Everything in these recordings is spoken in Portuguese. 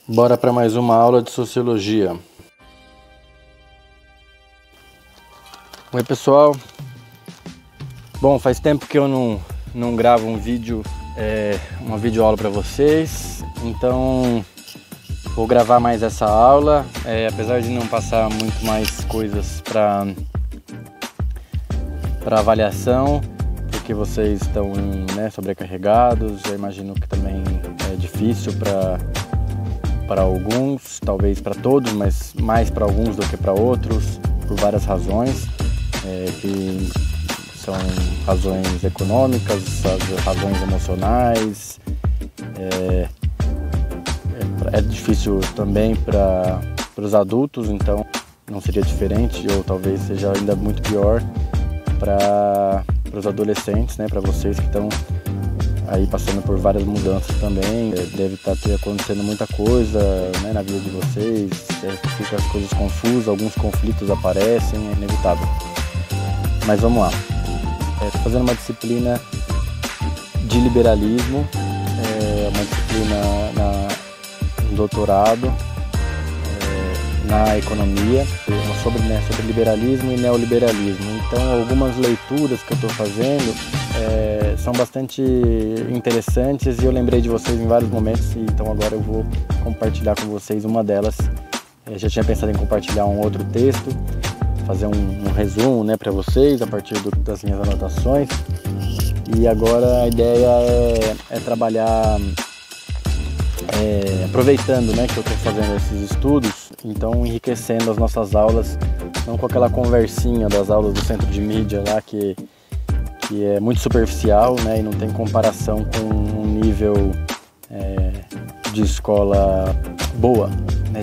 Bora para mais uma aula de Sociologia. Oi pessoal, bom, faz tempo que eu não gravo um vídeo, uma videoaula para vocês, então vou gravar mais essa aula, apesar de não passar muito mais coisas para avaliação, porque vocês estão sobrecarregados. Eu imagino que também é difícil para alguns, talvez para todos, mas mais para alguns do que para outros, por várias razões, que são razões econômicas, razões emocionais. É difícil também para os adultos, então não seria diferente, ou talvez seja ainda muito pior para os adolescentes, para vocês que estão aí passando por várias mudanças também. Deve estar acontecendo muita coisa na vida de vocês, fica as coisas confusas, alguns conflitos aparecem, é inevitável. Mas vamos lá. Estou fazendo uma disciplina de liberalismo, uma disciplina no doutorado, na economia, sobre liberalismo e neoliberalismo. Então, algumas leituras que eu estou fazendo são bastante interessantes e eu lembrei de vocês em vários momentos, então agora eu vou compartilhar com vocês uma delas. Eu já tinha pensado em compartilhar um outro texto, fazer um resumo para vocês a partir das minhas anotações, e agora a ideia é trabalhar aproveitando que eu estou fazendo esses estudos, então enriquecendo as nossas aulas, não com aquela conversinha das aulas do centro de mídia lá que é muito superficial, e não tem comparação com um nível de escola boa,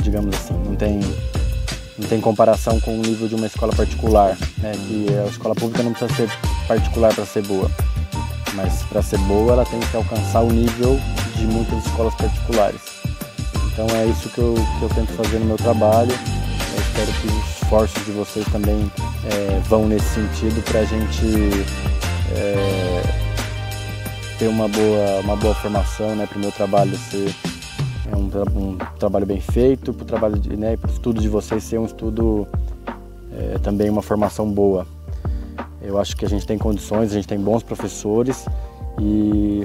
digamos assim, não tem comparação com o nível de uma escola particular, que a escola pública não precisa ser particular para ser boa, mas para ser boa ela tem que alcançar o nível de muitas escolas particulares. Então é isso que eu tento fazer no meu trabalho. Eu espero que os esforços de vocês também vão nesse sentido, para a gente ter uma boa formação, para o meu trabalho ser um trabalho bem feito, para o estudo de vocês ser um estudo também uma formação boa. Eu acho que a gente tem condições, a gente tem bons professores,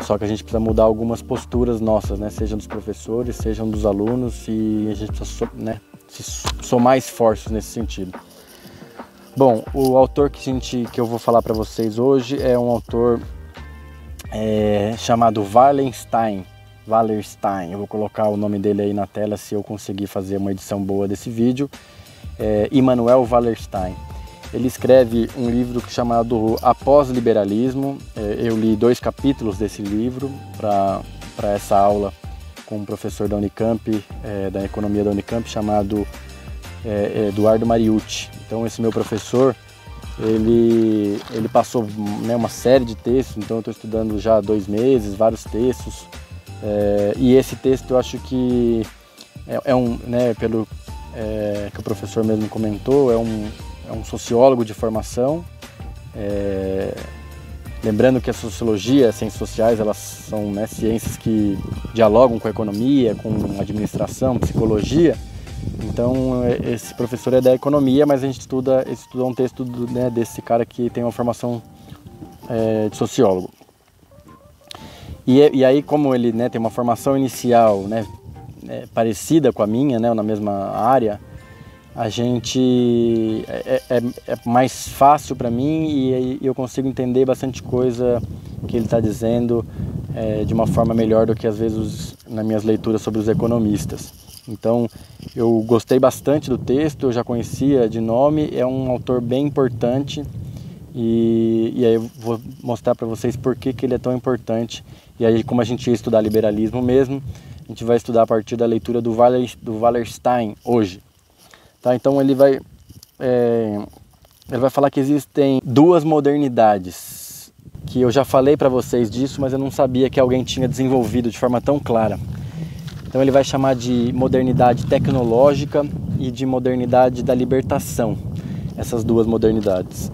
só que a gente precisa mudar algumas posturas nossas, sejam dos professores, sejam dos alunos, e a gente precisa somar esforços nesse sentido. Bom, o autor que eu vou falar para vocês hoje é um autor chamado Wallerstein. Eu vou colocar o nome dele aí na tela se eu conseguir fazer uma edição boa desse vídeo. Immanuel Wallerstein. Ele escreve um livro chamado Após Liberalismo. Eu li 2 capítulos desse livro para essa aula com um professor da Unicamp, da economia da Unicamp, chamado Eduardo Mariucci. Então esse meu professor, ele passou uma série de textos, então eu estou estudando já há 2 meses, vários textos, e esse texto eu acho que pelo que o professor mesmo comentou, é um sociólogo de formação. Lembrando que a sociologia, as ciências sociais, elas são ciências que dialogam com a economia, com a administração, psicologia. Então esse professor é da economia, mas a gente estuda um texto desse cara que tem uma formação de sociólogo. E aí, como ele tem uma formação inicial parecida com a minha, na mesma área, a gente é mais fácil para mim, e eu consigo entender bastante coisa que ele está dizendo de uma forma melhor do que às vezes nas minhas leituras sobre os economistas. Então eu gostei bastante do texto, eu já conhecia de nome, é um autor bem importante, e aí eu vou mostrar para vocês por que ele é tão importante. E aí, como a gente ia estudar liberalismo mesmo, a gente vai estudar a partir da leitura do Wallerstein hoje. Tá? Então ele vai falar que existem 2 modernidades, que eu já falei para vocês disso, mas eu não sabia que alguém tinha desenvolvido de forma tão clara. Então ele vai chamar de modernidade tecnológica e de modernidade da libertação, essas 2 modernidades.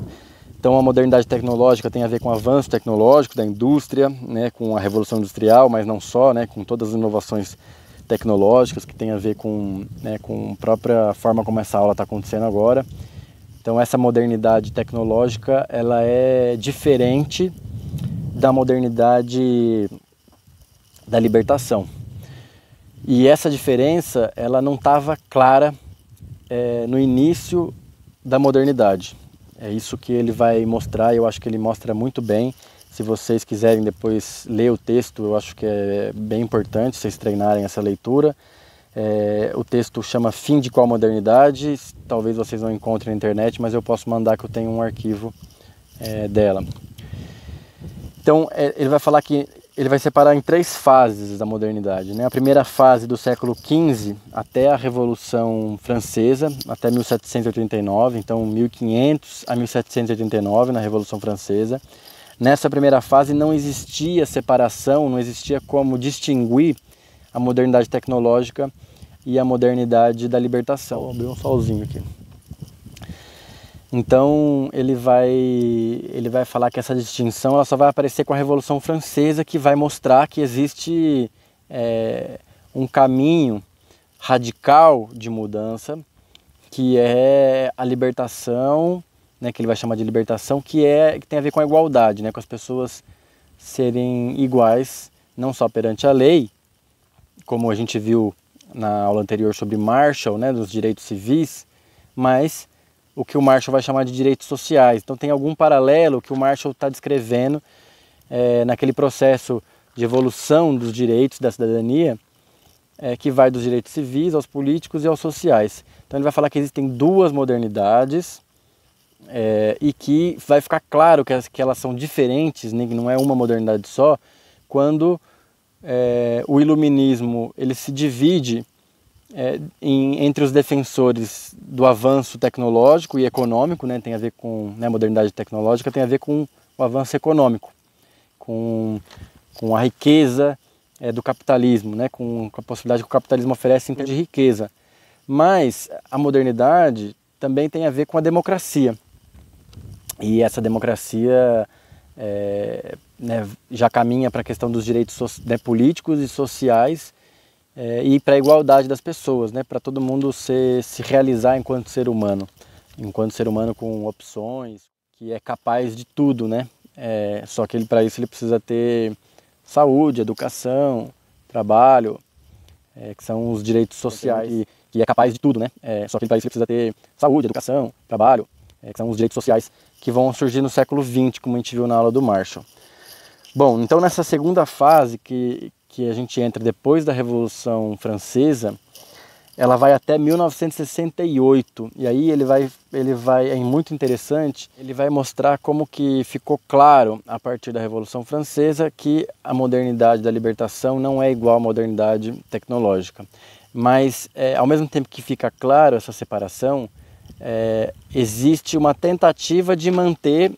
Então a modernidade tecnológica tem a ver com o avanço tecnológico da indústria, com a revolução industrial, mas não só, com todas as inovações tecnológicas, que tem a ver com, né, com a própria forma como essa aula está acontecendo agora. Então essa modernidade tecnológica, ela é diferente da modernidade da libertação. E essa diferença, ela não estava clara no início da modernidade. É isso que ele vai mostrar, eu acho que ele mostra muito bem. Se vocês quiserem depois ler o texto, eu acho que é bem importante vocês treinarem essa leitura. O texto chama Fim de Qual Modernidade? Talvez vocês não encontrem na internet, mas eu posso mandar, que eu tenho um arquivo dela. Então ele vai falar que ele vai separar em 3 fases da modernidade, né? A primeira fase do século XV até a Revolução Francesa, até 1789, então 1500 a 1789 na Revolução Francesa. Nessa primeira fase não existia separação, não existia como distinguir a modernidade tecnológica e a modernidade da libertação. Vou abrir um solzinho aqui. Então ele vai falar que essa distinção ela só vai aparecer com a Revolução Francesa, que vai mostrar que existe um caminho radical de mudança, que é a libertação, né, que ele vai chamar de libertação, que tem a ver com a igualdade, né, com as pessoas serem iguais, não só perante a lei, como a gente viu na aula anterior sobre Marshall, né, dos direitos civis, mas o que o Marshall vai chamar de direitos sociais. Então tem algum paralelo que o Marshall está descrevendo naquele processo de evolução dos direitos da cidadania, que vai dos direitos civis aos políticos e aos sociais. Então ele vai falar que existem 2 modernidades e que vai ficar claro que elas são diferentes, né, que não é uma modernidade só, quando o iluminismo ele se divide entre os defensores do avanço tecnológico e econômico, né, tem a ver com, né, a modernidade tecnológica tem a ver com o avanço econômico, com a riqueza do capitalismo, né, com a possibilidade que o capitalismo oferece em termos de riqueza. Mas a modernidade também tem a ver com a democracia. E essa democracia né, já caminha para a questão dos direitos políticos e sociais, e para a igualdade das pessoas, né, para todo mundo se realizar enquanto ser humano com opções, que é capaz de tudo, né? Só que para isso ele precisa ter saúde, educação, trabalho, que são os direitos sociais, que é capaz de tudo, né? Só que para isso ele precisa ter saúde, educação, trabalho, que são os direitos sociais que vão surgir no século XX, como a gente viu na aula do Marshall. Bom, então nessa segunda fase que a gente entra depois da Revolução Francesa, ela vai até 1968, e aí ele vai é muito interessante, ele vai mostrar como que ficou claro a partir da Revolução Francesa que a modernidade da libertação não é igual à modernidade tecnológica. Mas ao mesmo tempo que fica claro essa separação, existe uma tentativa de manter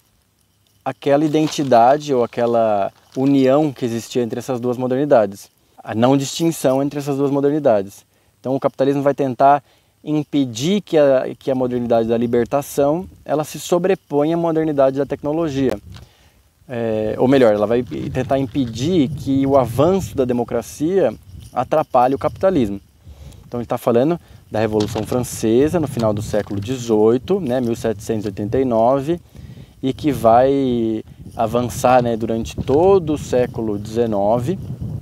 aquela identidade ou aquela união que existia entre essas 2 modernidades, a não distinção entre essas 2 modernidades. Então o capitalismo vai tentar impedir que a modernidade da libertação ela se sobreponha à modernidade da tecnologia. Ou melhor, ela vai tentar impedir que o avanço da democracia atrapalhe o capitalismo. Então ele está falando da Revolução Francesa no final do século XVIII, né, 1789, e que vai avançar, né, durante todo o século XIX,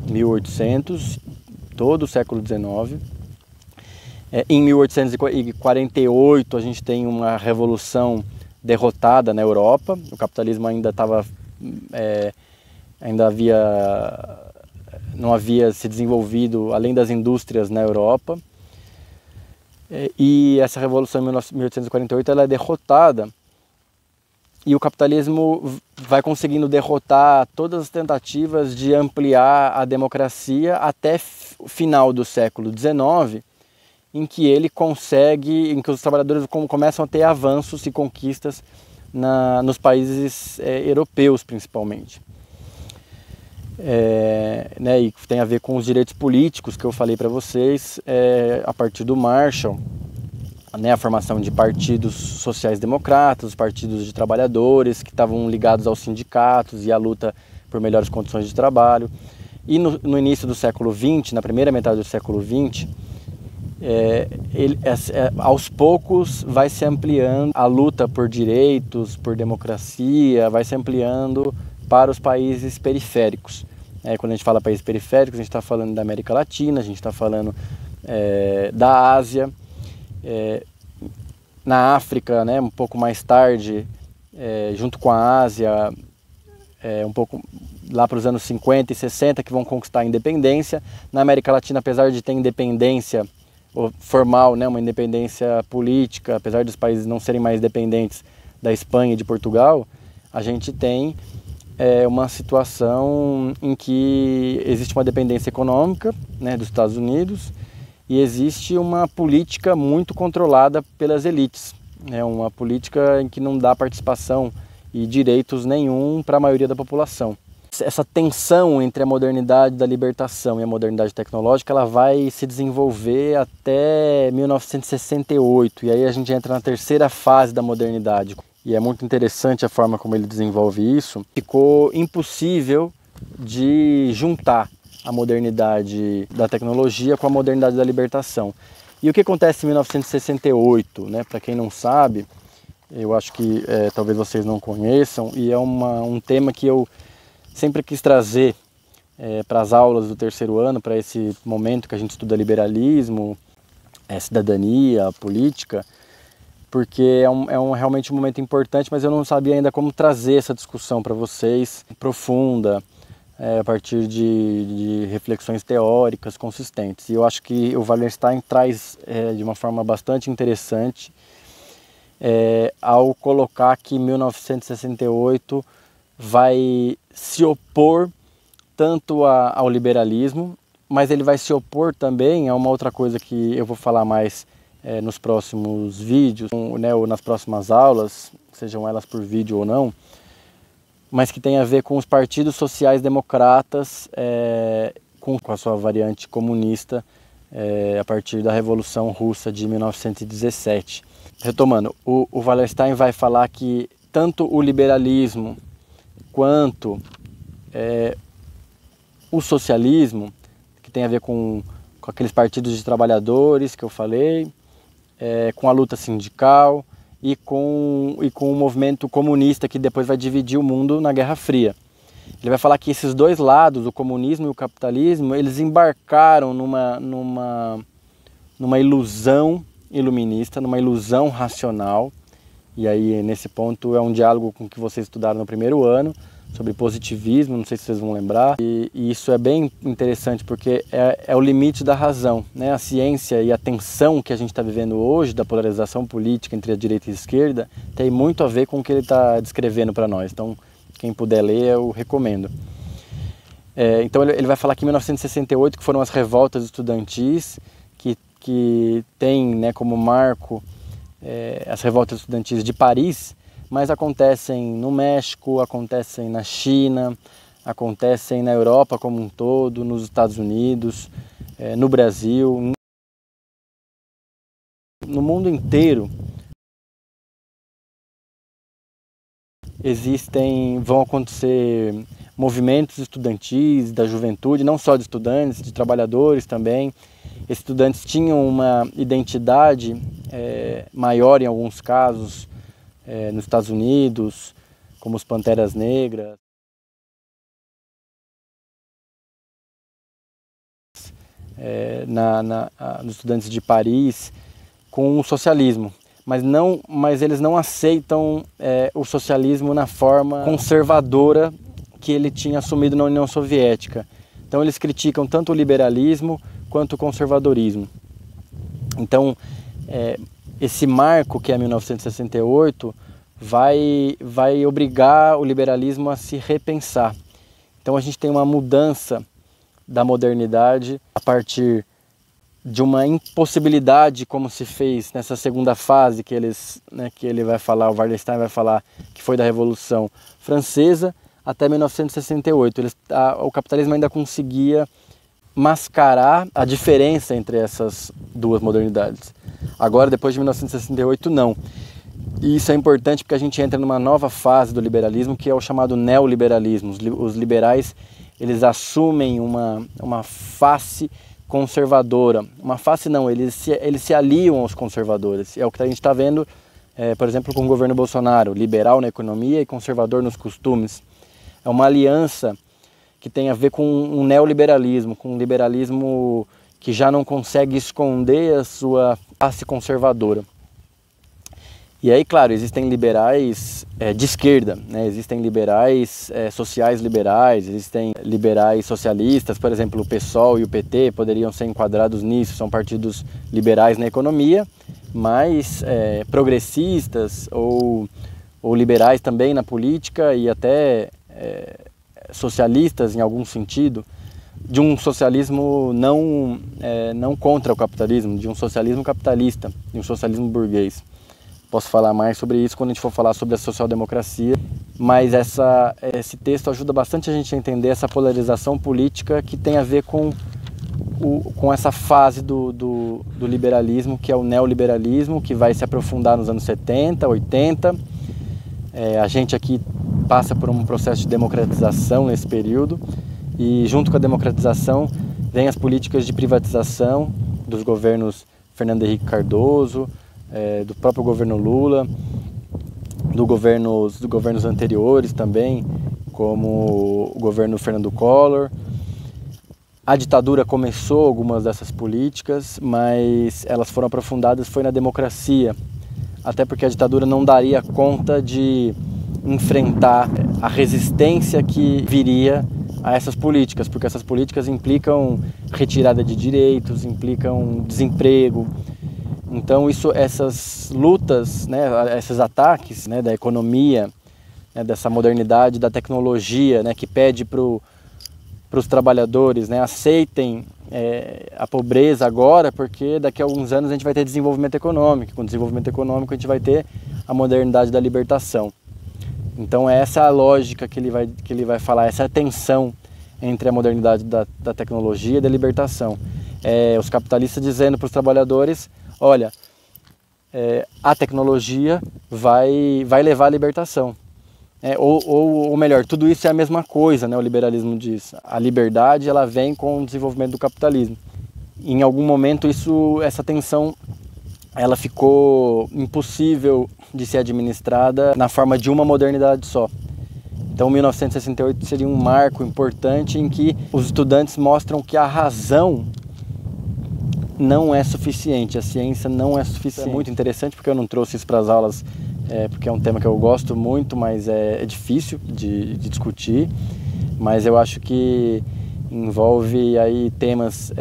1800, todo o século XIX. Em 1848 a gente tem uma revolução derrotada na Europa, o capitalismo não havia se desenvolvido além das indústrias na Europa, e essa revolução em 1848 ela é derrotada, e o capitalismo vai conseguindo derrotar todas as tentativas de ampliar a democracia até o final do século XIX, em que os trabalhadores começam a ter avanços e conquistas nos países europeus, principalmente. Né, e tem a ver com os direitos políticos que eu falei para vocês, a partir do Marshall, né, a formação de partidos sociais-democratas, partidos de trabalhadores que estavam ligados aos sindicatos e à luta por melhores condições de trabalho. E no início do século XX, na primeira metade do século XX, aos poucos vai se ampliando a luta por direitos, por democracia, vai se ampliando para os países periféricos. Quando a gente fala países periféricos, a gente está falando da América Latina, a gente está falando da Ásia, na África, né, um pouco mais tarde, junto com a Ásia, um pouco lá para os anos 50 e 60, que vão conquistar a independência. Na América Latina, apesar de ter independência formal, né, uma independência política, apesar dos países não serem mais dependentes da Espanha e de Portugal, a gente tem uma situação em que existe uma dependência econômica, né, dos Estados Unidos, e existe uma política muito controlada pelas elites, uma política em que não dá participação e direitos nenhum para a maioria da população. Essa tensão entre a modernidade da libertação e a modernidade tecnológica, ela vai se desenvolver até 1968, e aí a gente entra na terceira fase da modernidade. E é muito interessante a forma como ele desenvolve isso. Ficou impossível de juntar a modernidade da tecnologia com a modernidade da libertação. E o que acontece em 1968, né? Para quem não sabe, eu acho que talvez vocês não conheçam, e é um tema que eu sempre quis trazer para as aulas do terceiro ano, para esse momento que a gente estuda liberalismo, cidadania, política, porque realmente um momento importante, mas eu não sabia ainda como trazer essa discussão para vocês, profunda, a partir de reflexões teóricas consistentes. E eu acho que o Wallerstein traz de uma forma bastante interessante ao colocar que 1968 vai se opor tanto ao liberalismo, mas ele vai se opor também a uma outra coisa que eu vou falar mais nos próximos vídeos, né, ou nas próximas aulas, sejam elas por vídeo ou não, mas que tem a ver com os partidos sociais democratas com a sua variante comunista a partir da Revolução Russa de 1917. Retomando, o Wallerstein vai falar que tanto o liberalismo quanto o socialismo, que tem a ver com aqueles partidos de trabalhadores que eu falei, com a luta sindical e com o movimento comunista que depois vai dividir o mundo na Guerra Fria. Ele vai falar que esses dois lados, o comunismo e o capitalismo, eles embarcaram numa ilusão iluminista, numa ilusão racional. E aí, nesse ponto, é um diálogo com o que vocês estudaram no primeiro ano, sobre positivismo, não sei se vocês vão lembrar. E isso é bem interessante, porque é o limite da razão, né? A ciência e a tensão que a gente está vivendo hoje, da polarização política entre a direita e a esquerda, tem muito a ver com o que ele está descrevendo para nós. Então, quem puder ler, eu recomendo. Então, ele vai falar que em 1968, que foram as revoltas estudantis, que tem, né, como marco as revoltas estudantis de Paris, mas acontecem no México, acontecem na China, acontecem na Europa como um todo, nos Estados Unidos, no Brasil, no mundo inteiro. Vão acontecer movimentos estudantis da juventude, não só de estudantes, de trabalhadores também. Esses estudantes tinham uma identidade maior em alguns casos, nos Estados Unidos, como os Panteras Negras. Nos estudantes de Paris, com o socialismo. Mas eles não aceitam o socialismo na forma conservadora que ele tinha assumido na União Soviética. Então eles criticam tanto o liberalismo quanto o conservadorismo. Então, esse marco, que é 1968, vai obrigar o liberalismo a se repensar. Então a gente tem uma mudança da modernidade a partir de uma impossibilidade, como se fez nessa segunda fase que ele vai falar, o Wallerstein vai falar, que foi da Revolução Francesa até 1968. O capitalismo ainda conseguia mascarar a diferença entre essas duas modernidades. Agora, depois de 1968, não. E isso é importante porque a gente entra numa nova fase do liberalismo, que é o chamado neoliberalismo. Os liberais, eles assumem uma face conservadora. Uma face não, eles se aliam aos conservadores. É o que a gente está vendo, por exemplo, com o governo Bolsonaro, liberal na economia e conservador nos costumes. É uma aliança que tem a ver com um neoliberalismo, com um liberalismo que já não consegue esconder a sua face conservadora. E aí, claro, existem liberais de esquerda, né? Existem liberais sociais liberais, existem liberais socialistas, por exemplo, o PSOL e o PT poderiam ser enquadrados nisso, são partidos liberais na economia, mas progressistas ou liberais também na política e até socialistas em algum sentido, de um socialismo não contra o capitalismo, de um socialismo capitalista, de um socialismo burguês. Posso falar mais sobre isso quando a gente for falar sobre a social-democracia, mas esse texto ajuda bastante a gente a entender essa polarização política que tem a ver com essa fase do liberalismo, que é o neoliberalismo, que vai se aprofundar nos anos 70, 80. A gente aqui passa por um processo de democratização nesse período, e junto com a democratização vem as políticas de privatização dos governos Fernando Henrique Cardoso, do próprio governo Lula, dos governos anteriores também, como o governo Fernando Collor. A ditadura começou algumas dessas políticas, mas elas foram aprofundadas foi na democracia, até porque a ditadura não daria conta de enfrentar a resistência que viria a essas políticas, porque essas políticas implicam retirada de direitos, implicam desemprego. Então essas lutas, né, esses ataques, né, da economia, né, dessa modernidade, da tecnologia, né, que pede para os trabalhadores, né, aceitem a pobreza agora, porque daqui a alguns anos a gente vai ter desenvolvimento econômico. Com desenvolvimento econômico a gente vai ter a modernidade da libertação. Então essa é a lógica que ele vai falar, essa é a tensão entre a modernidade da tecnologia e da libertação. Os capitalistas dizendo para os trabalhadores: olha, a tecnologia vai levar à libertação. Ou melhor, tudo isso é a mesma coisa, né? O liberalismo diz. A liberdade ela vem com o desenvolvimento do capitalismo. Em algum momento essa tensão ela ficou impossível de ser administrada na forma de uma modernidade só. Então 1968 seria um marco importante em que os estudantes mostram que a razão não é suficiente, a ciência não é suficiente. É muito interessante porque eu não trouxe isso para as aulas, porque é um tema que eu gosto muito, mas é difícil de discutir. Mas eu acho que envolve aí temas,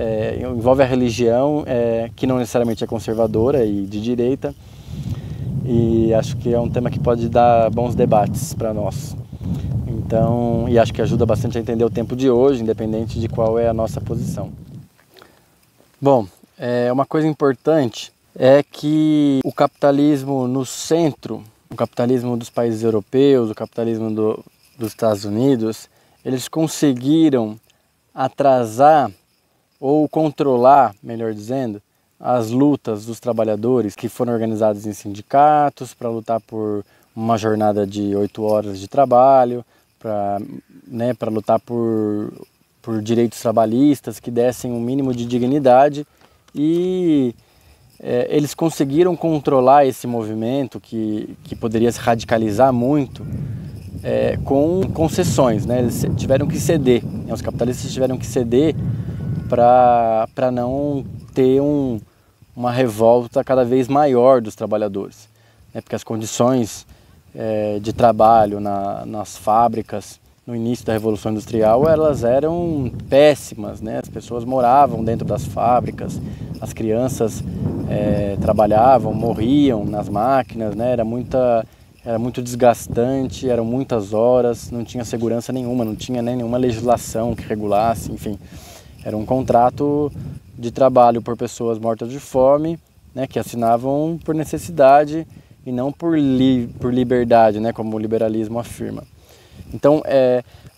envolve a religião, que não necessariamente é conservadora e de direita, e acho que é um tema que pode dar bons debates para nós. Então, e acho que ajuda bastante a entender o tempo de hoje, independente de qual é a nossa posição. Bom, uma coisa importante é que o capitalismo no centro, o capitalismo dos países europeus, o capitalismo dos Estados Unidos, eles conseguiram atrasar ou controlar, melhor dizendo, as lutas dos trabalhadores que foram organizados em sindicatos para lutar por uma jornada de 8 horas de trabalho, para lutar por direitos trabalhistas que dessem um mínimo de dignidade, e eles conseguiram controlar esse movimento que poderia se radicalizar muito com concessões, né? Eles tiveram que ceder, né? Os capitalistas tiveram que ceder para não ter uma revolta cada vez maior dos trabalhadores, né? Porque as condições de trabalho nas fábricas no início da Revolução Industrial elas eram péssimas, né? As pessoas moravam dentro das fábricas, as crianças trabalhavam, morriam nas máquinas, né? Era muito desgastante, eram muitas horas, não tinha segurança nenhuma, não tinha nem nenhuma legislação que regulasse, enfim. Era um contrato de trabalho por pessoas mortas de fome, né, que assinavam por necessidade e não por liberdade, né, como o liberalismo afirma. Então,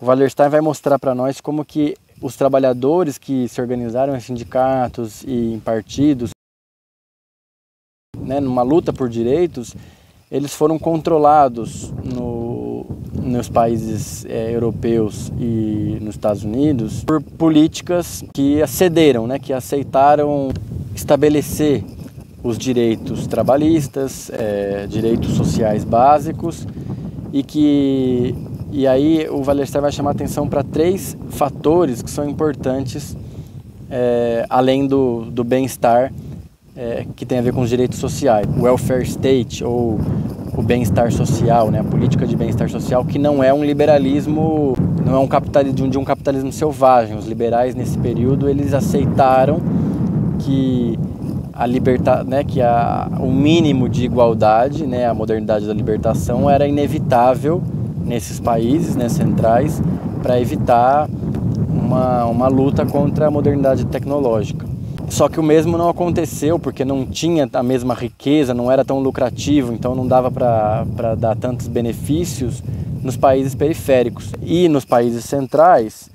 o Wallerstein vai mostrar para nós como que os trabalhadores que se organizaram em sindicatos e em partidos, né, numa luta por direitos, eles foram controlados nos países europeus e nos Estados Unidos por políticas que acederam, né, que aceitaram estabelecer os direitos trabalhistas, direitos sociais básicos, e aí o Wallerstein vai chamar a atenção para 3 fatores que são importantes, além do bem-estar, que tem a ver com os direitos sociais. O welfare state, ou o bem-estar social, né? A política de bem-estar social, que não é um liberalismo, não é um capitalismo, de um capitalismo selvagem. Os liberais, nesse período, eles aceitaram que o mínimo de igualdade, né, a modernidade da libertação, era inevitável nesses países, né, centrais, para evitar uma luta contra a modernidade tecnológica. Só que o mesmo não aconteceu, porque não tinha a mesma riqueza, não era tão lucrativo, então não dava para dar tantos benefícios nos países periféricos. E nos países centrais,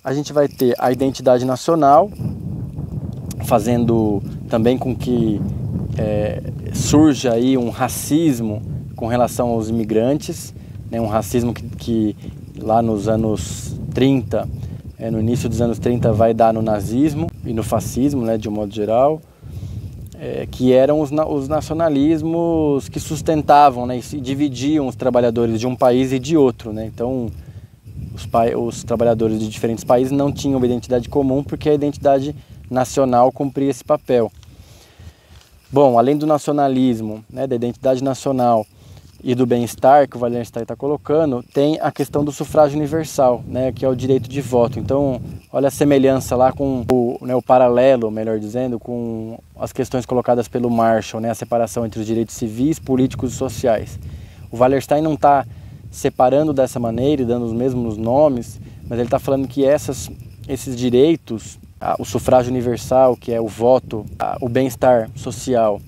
a gente vai ter a identidade nacional, fazendo também com que surja aí um racismo com relação aos imigrantes, né, um racismo que lá nos anos 30, no início dos anos 30, vai dar no nazismo e no fascismo, né, de um modo geral, que eram os nacionalismos que sustentavam, né, e se dividiam os trabalhadores de um país e de outro, né? Então, os trabalhadores de diferentes países não tinham uma identidade comum, porque a identidade nacional cumpria esse papel. Bom, além do nacionalismo, né, da identidade nacional e do bem-estar que o Wallerstein está colocando, tem a questão do sufrágio universal, né, que é o direito de voto. Então, olha a semelhança lá com o paralelo, melhor dizendo, com as questões colocadas pelo Marshall, né, a separação entre os direitos civis, políticos e sociais. O Wallerstein não está separando dessa maneira e dando os mesmos nomes, mas ele está falando que esses direitos, o sufrágio universal, que é o voto, o bem-estar social,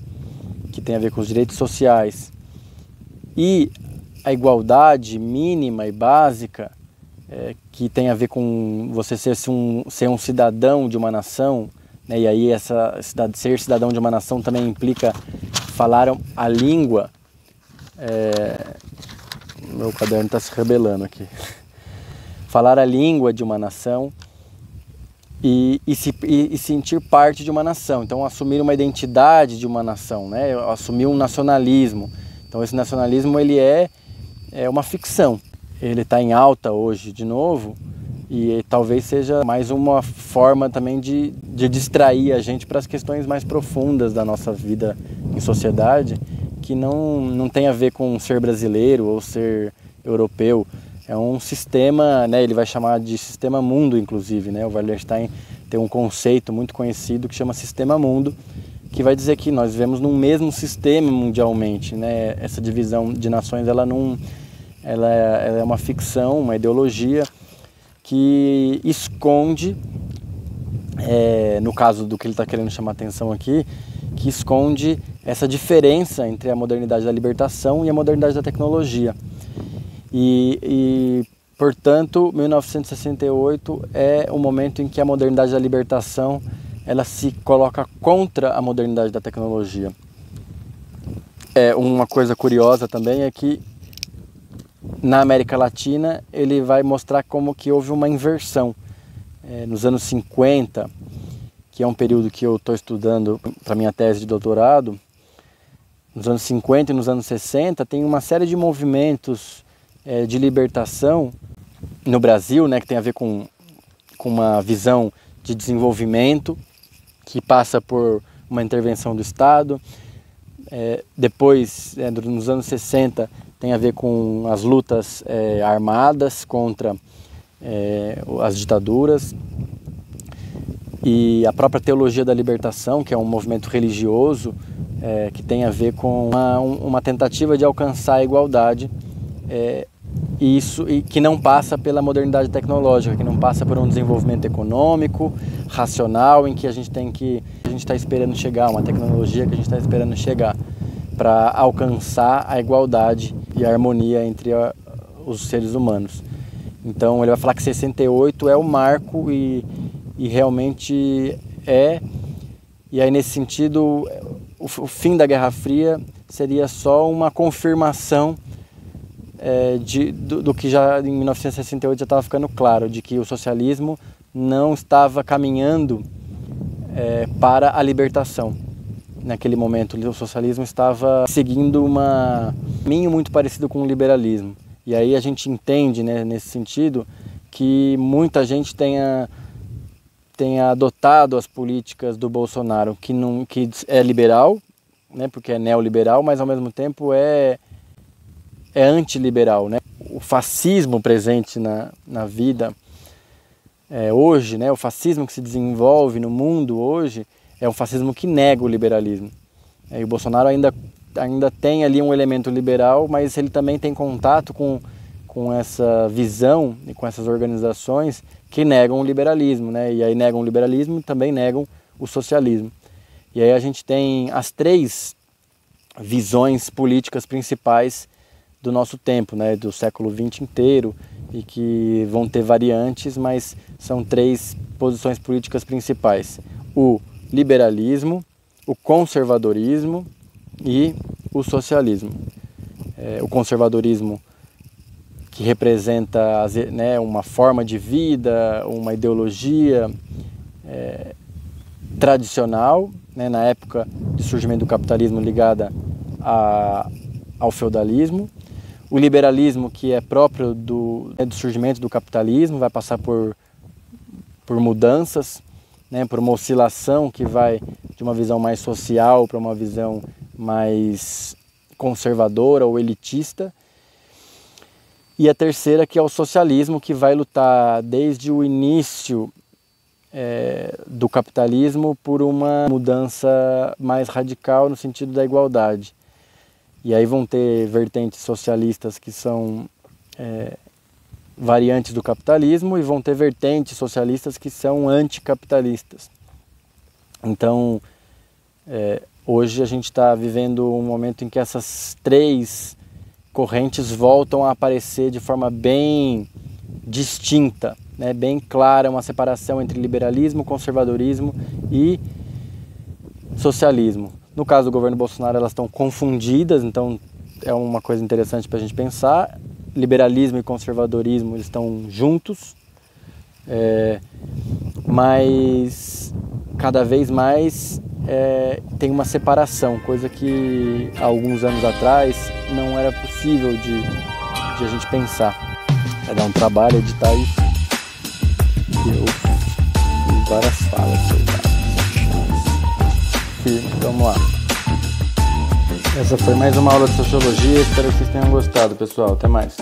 que tem a ver com os direitos sociais, e a igualdade mínima e básica, que tem a ver com você ser um cidadão de uma nação, né? E aí ser cidadão de uma nação também implica falar a língua. Meu caderno está se rebelando aqui. Falar a língua de uma nação e sentir parte de uma nação. Então, assumir uma identidade de uma nação, né? Assumir um nacionalismo. Então, esse nacionalismo ele é uma ficção. Ele está em alta hoje de novo e talvez seja mais uma forma também de distrair a gente para as questões mais profundas da nossa vida em sociedade, que não tem a ver com ser brasileiro ou ser europeu. É um sistema, né, ele vai chamar de sistema mundo, inclusive, né? O Wallerstein tem um conceito muito conhecido que chama sistema mundo, que vai dizer que nós vivemos num mesmo sistema mundialmente, né? Essa divisão de nações, ela é uma ficção, uma ideologia que esconde, no caso do que ele está querendo chamar a atenção aqui, que esconde essa diferença entre a modernidade da libertação e a modernidade da tecnologia. Portanto, 1968 é o momento em que a modernidade da libertação ela se coloca contra a modernidade da tecnologia. Uma coisa curiosa também é que na América Latina ele vai mostrar como que houve uma inversão. Nos anos 50, que é um período que eu estou estudando para minha tese de doutorado, nos anos 50 e nos anos 60 tem uma série de movimentos de libertação no Brasil, né, que tem a ver com uma visão de desenvolvimento que passa por uma intervenção do Estado. Depois, nos anos 60, tem a ver com as lutas armadas contra as ditaduras, e a própria teologia da libertação, que é um movimento religioso que tem a ver com uma tentativa de alcançar a igualdade, e que não passa pela modernidade tecnológica, que não passa por um desenvolvimento econômico, racional, em que a gente está esperando chegar, uma tecnologia que a gente está esperando chegar para alcançar a igualdade e a harmonia entre os seres humanos. Então ele vai falar que 68 é o marco e realmente e aí nesse sentido o fim da Guerra Fria seria só uma confirmação do que já em 1968 já estava ficando claro, de que o socialismo não estava caminhando para a libertação. Naquele momento o socialismo estava seguindo um caminho muito parecido com o liberalismo. E aí a gente entende, né, nesse sentido, que muita gente tenha adotado as políticas do Bolsonaro, que é liberal, né, porque é neoliberal, mas ao mesmo tempo é antiliberal, né? O fascismo presente na vida hoje, né, o fascismo que se desenvolve no mundo hoje, é um fascismo que nega o liberalismo. E o Bolsonaro ainda tem ali um elemento liberal, mas ele também tem contato com essa visão e com essas organizações que negam o liberalismo, né? E aí negam o liberalismo e também negam o socialismo. E aí a gente tem as 3 visões políticas principais do nosso tempo, né? Do século XX inteiro, e que vão ter variantes, mas são 3 posições políticas principais: o liberalismo, o conservadorismo e o socialismo. O conservadorismo, que representa, né, uma forma de vida, uma ideologia tradicional, né, na época de surgimento do capitalismo, ligada ao feudalismo. O liberalismo, que é próprio do surgimento do capitalismo, vai passar por mudanças, né, por uma oscilação que vai de uma visão mais social para uma visão mais conservadora ou elitista. E a terceira, que é o socialismo, que vai lutar desde o início do capitalismo por uma mudança mais radical no sentido da igualdade. E aí vão ter vertentes socialistas que são variantes do capitalismo, e vão ter vertentes socialistas que são anticapitalistas. Então, hoje a gente está vivendo um momento em que essas 3 correntes voltam a aparecer de forma bem distinta, né? Bem clara, uma separação entre liberalismo, conservadorismo e socialismo. No caso do governo Bolsonaro, elas estão confundidas, então é uma coisa interessante para a gente pensar. Liberalismo e conservadorismo, eles estão juntos, mas cada vez mais tem uma separação, coisa que há alguns anos atrás não era possível de a gente pensar. Vai dar um trabalho editar isso. Eu fiz várias falas. Vamos lá. Essa foi mais uma aula de sociologia, espero que vocês tenham gostado, pessoal. Até mais.